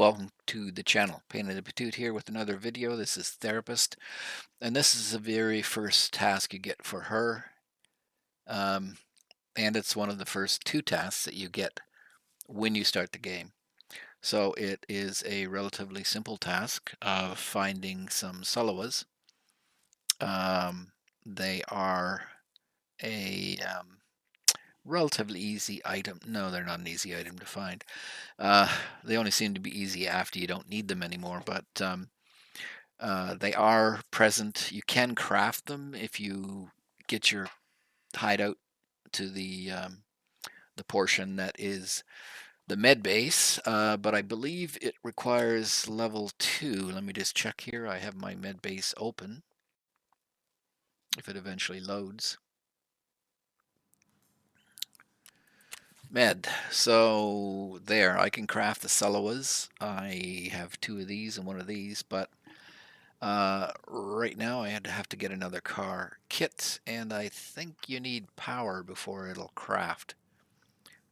Welcome to the channel. Pain in the Patoot here with another video. This is Therapist, and this is the very first task you get for her. Um, and it's one of the first two tasks that you get when you start the game. So it is a relatively simple task of finding some Salewas. They are a relatively easy item. No, they're not an easy item to find. They only seem to be easy after you don't need them anymore, but they are present. You can craft them if you get your hideout to the portion that is the med base, but I believe it requires level 2. Let me just check here. I have my med base open, if it eventually loads. Med. So there, I can craft the Salewas. I have 2 of these and 1 of these, but right now I have to get another car kit, and I think you need power before it'll craft.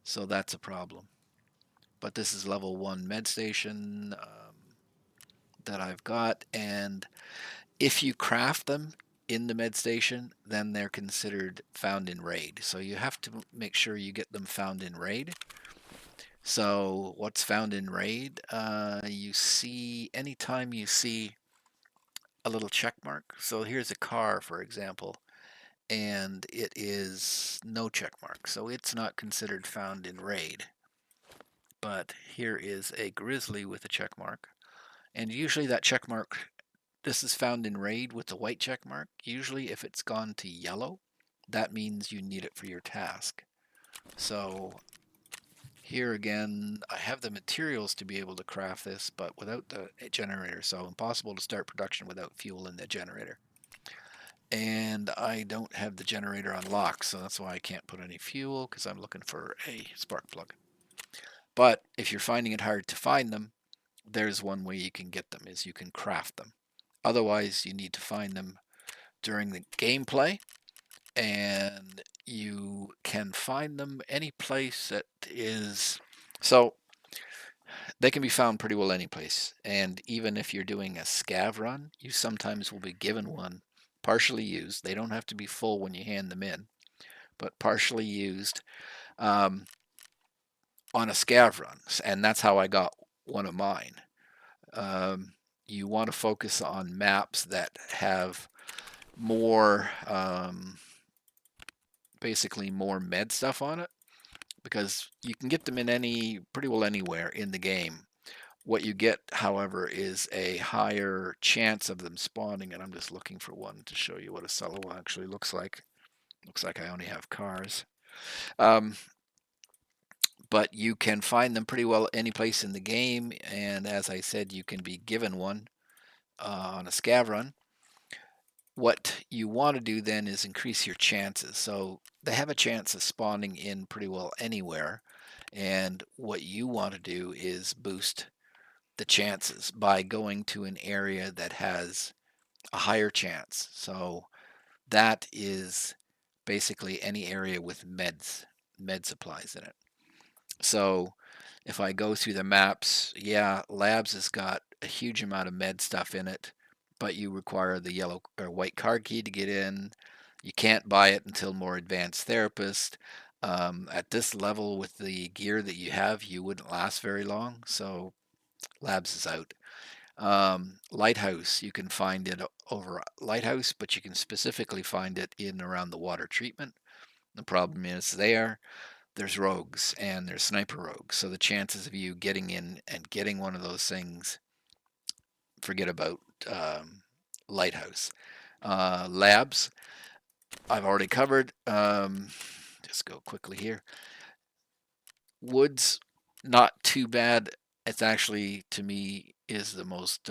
So that's a problem. But this is level 1 med station that I've got, and if you craft them in the med station, then they're considered found in raid. So you have to make sure you get them found in raid. So what's found in raid? You see, anytime you see a little check mark. So here's a car, for example, and it is no check mark. So it's not considered found in raid. But here is a grizzly with a check mark. And usually that check mark, this is found in raid with the white check mark. Usually if it's gone to yellow, that means you need it for your task. So here again, I have the materials to be able to craft this, but without the generator, so impossible to start production without fuel in the generator. And I don't have the generator unlocked, so that's why I can't put any fuel, because I'm looking for a spark plug. But if you're finding it hard to find them, there's one way you can get them, is you can craft them. Otherwise, you need to find them during the gameplay, and you can find them any place that is... So they can be found pretty well any place, and even if you're doing a SCAV run, you sometimes will be given one partially used. They don't have to be full when you hand them in, but partially used on a SCAV run, and that's how I got one of mine. You want to focus on maps that have more, basically more med stuff on it, because you can get them in pretty well anywhere in the game. What you get, however, is a higher chance of them spawning, and I'm just looking for one to show you what a Salewa actually looks like. Looks like I only have cars. But you can find them pretty well any place in the game, and as I said, you can be given one on a SCAV run. What you want to do then is increase your chances. So they have a chance of spawning in pretty well anywhere, and what you want to do is boost the chances by going to an area that has a higher chance. So that is basically any area with med supplies in it. So if I go through the maps, yeah, labs has got a huge amount of med stuff in it, but you require the yellow or white card key to get in. You can't buy it until more advanced therapist. At this level with the gear that you have, you wouldn't last very long, so labs is out. Lighthouse, you can find it over Lighthouse, but you can specifically find it in around the water treatment. The problem is there's rogues and there's sniper rogues, so the chances of you getting in and getting one of those things, forget about Lighthouse. Labs, I've already covered. Just go quickly here. Woods, not too bad. It's actually, to me, is the most...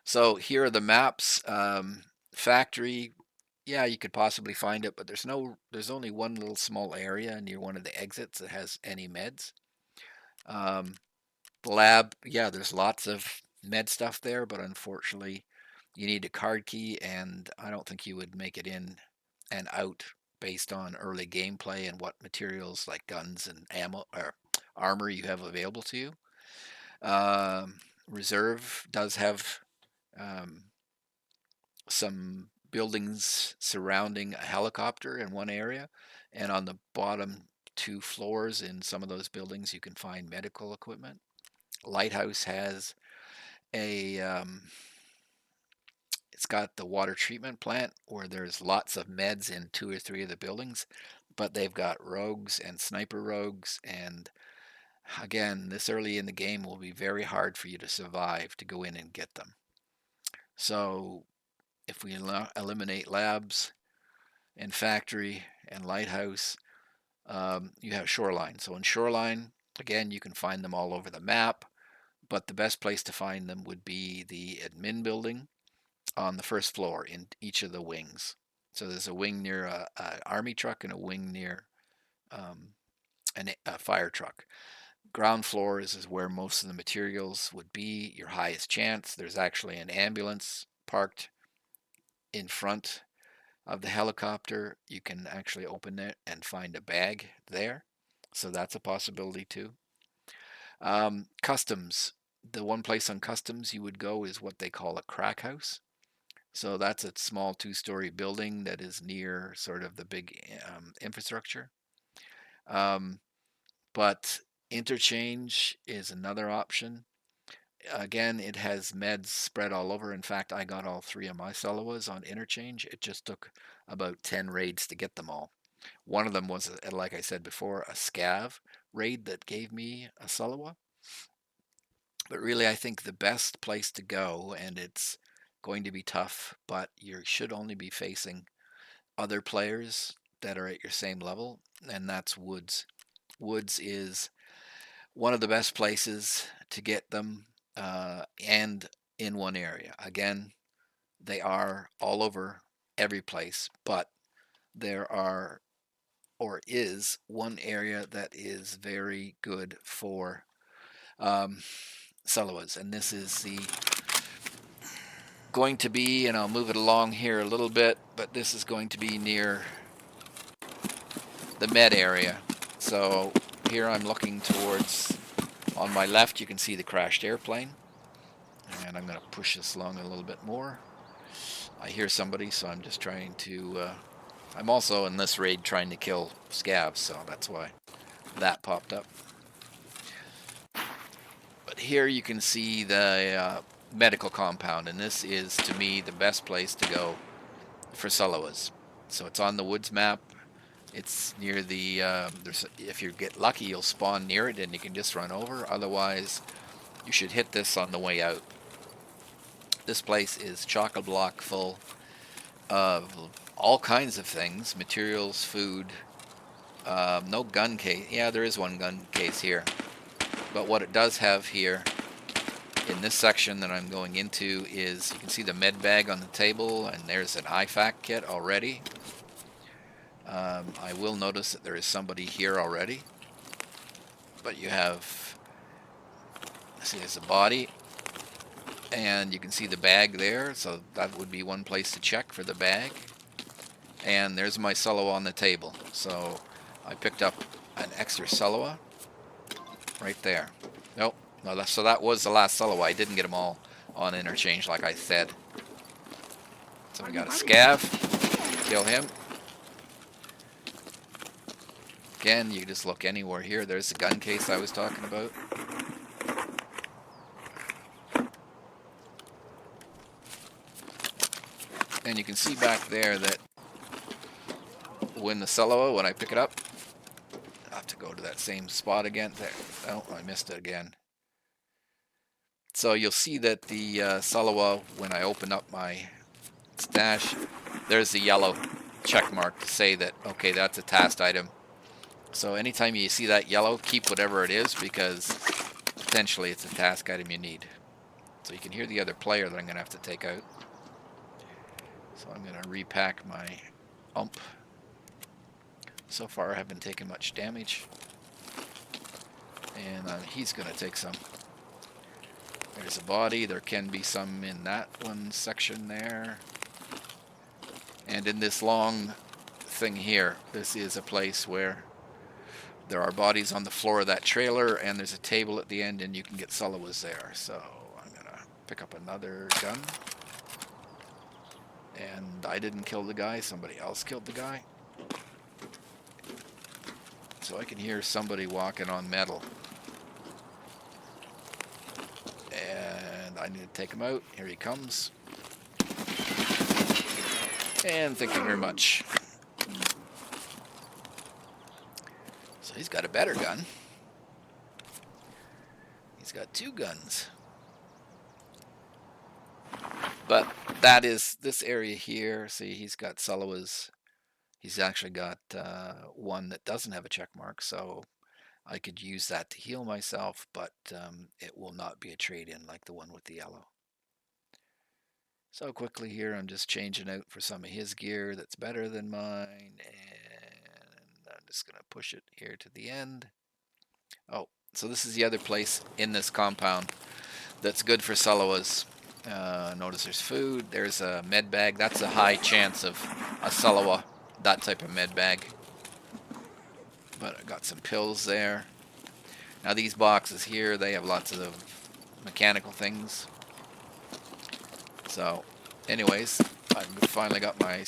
So here are the maps. Factory, yeah, you could possibly find it, but there's only one little small area near one of the exits that has any meds. The lab, yeah, there's lots of med stuff there, but unfortunately you need a card key, and I don't think you would make it in and out based on early gameplay and what materials like guns and ammo or armor you have available to you. Um, Reserve does have um, some buildings surrounding a helicopter in one area, and on the bottom 2 floors in some of those buildings you can find medical equipment. Lighthouse has a it's got the water treatment plant where there's lots of meds in 2 or 3 of the buildings, but they've got rogues and sniper rogues, and again, this early in the game will be very hard for you to survive to go in and get them. So if we eliminate labs and factory and lighthouse, you have shoreline. So in shoreline, again, you can find them all over the map, but the best place to find them would be the admin building on the first floor in each of the wings. So there's a wing near a army truck and a wing near um, a fire truck. Ground floors is where most of the materials would be, your highest chance. There's actually an ambulance parked in front of the helicopter. You can actually open it and find a bag there. So that's a possibility too. Customs. The one place on customs you would go is what they call a crack house. So that's a small 2-story building that is near sort of the big infrastructure. But interchange is another option. Again, it has meds spread all over. In fact, I got all 3 of my Salewas on interchange. It just took about 10 raids to get them all. One of them was, like I said before, a SCAV raid that gave me a Salewa. But really, I think the best place to go, and it's going to be tough, but you should only be facing other players that are at your same level, and that's Woods. Woods is one of the best places to get them, and in one area. Again, they are all over every place, but there are or is one area that is very good for Salewas, and this is the going to be, and I'll move it along here a little bit, but this is going to be near the med area. So here I'm looking towards, on my left you can see the crashed airplane, and I'm going to push this along a little bit more. I hear somebody, so I'm just trying to I'm also in this raid trying to kill scavs, so that's why that popped up. But here you can see the medical compound, and this is to me the best place to go for Salewas. So it's on the Woods map. It's near the if you get lucky you'll spawn near it and you can just run over. Otherwise you should hit this on the way out. This place is chock-a-block full of all kinds of things, materials, food. No gun case. Yeah, there is one gun case here. But what it does have here in this section that I'm going into is, you can see the med bag on the table, and there's an IFAK kit already. I will notice that there is somebody here already. But you have, see, there's a body, and you can see the bag there, so that would be one place to check for the bag. And there's my Salewa on the table. So I picked up an extra Salewa right there. Nope. No, so that was the last Salewa. I didn't get them all on interchange like I said. So we got a SCAV. Kill him. Again, you just look anywhere here. There's the gun case I was talking about. And you can see back there that when the Salewa, when I pick it up, I have to go to that same spot again. There. Oh, I missed it again. So you'll see that the Salewa, when I open up my stash, there's the yellow check mark to say that, okay, that's a tasked item. So anytime you see that yellow, keep whatever it is, because potentially it's a task item you need. So you can hear the other player that I'm going to have to take out. So I'm going to repack my ump. So far I haven't taken much damage. And he's going to take some. There's a body. There can be some in that one section there. And in this long thing here. This is a place where there are bodies on the floor of that trailer, and there's a table at the end, and you can get Salewas there. So I'm gonna pick up another gun. And I didn't kill the guy, somebody else killed the guy. So I can hear somebody walking on metal. And I need to take him out. Here he comes. And thank you very much. So he's got a better gun. He's got 2 guns. But that is this area here. See, he's got Salewas. He's actually got one that doesn't have a check mark, so I could use that to heal myself, but it will not be a trade-in like the one with the yellow. So quickly here, I'm just changing out for some of his gear that's better than mine, and I'm just going to push it here to the end. Oh, so this is the other place in this compound that's good for Salewas. Notice there's food, there's a med bag. That's a high chance of a Salewa, that type of med bag. But I got some pills there. Now these boxes here, they have lots of mechanical things. So anyways, I've finally got my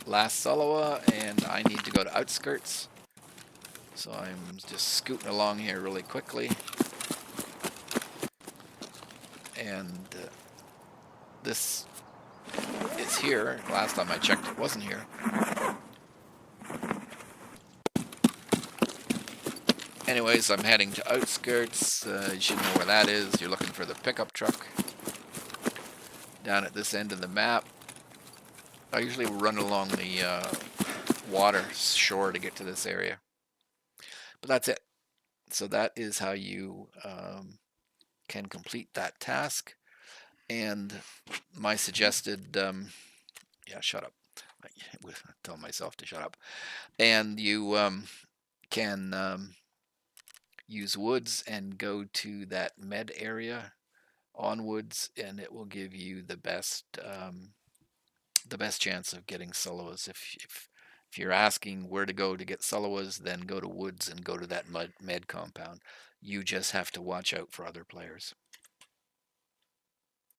last Salewa, and I need to go to outskirts. So I'm just scooting along here really quickly. And this is here. Last time I checked, it wasn't here. Anyways, I'm heading to outskirts. You should know where that is. You're looking for the pickup truck. Down at this end of the map. I usually run along the water shore to get to this area. But that's it. So that is how you can complete that task. And my suggested, yeah, shut up. I tell myself to shut up. And you can use woods and go to that med area on woods, and it will give you the best chance of getting Salewas. If you're asking where to go to get Salewas, then go to woods and go to that med compound. You just have to watch out for other players.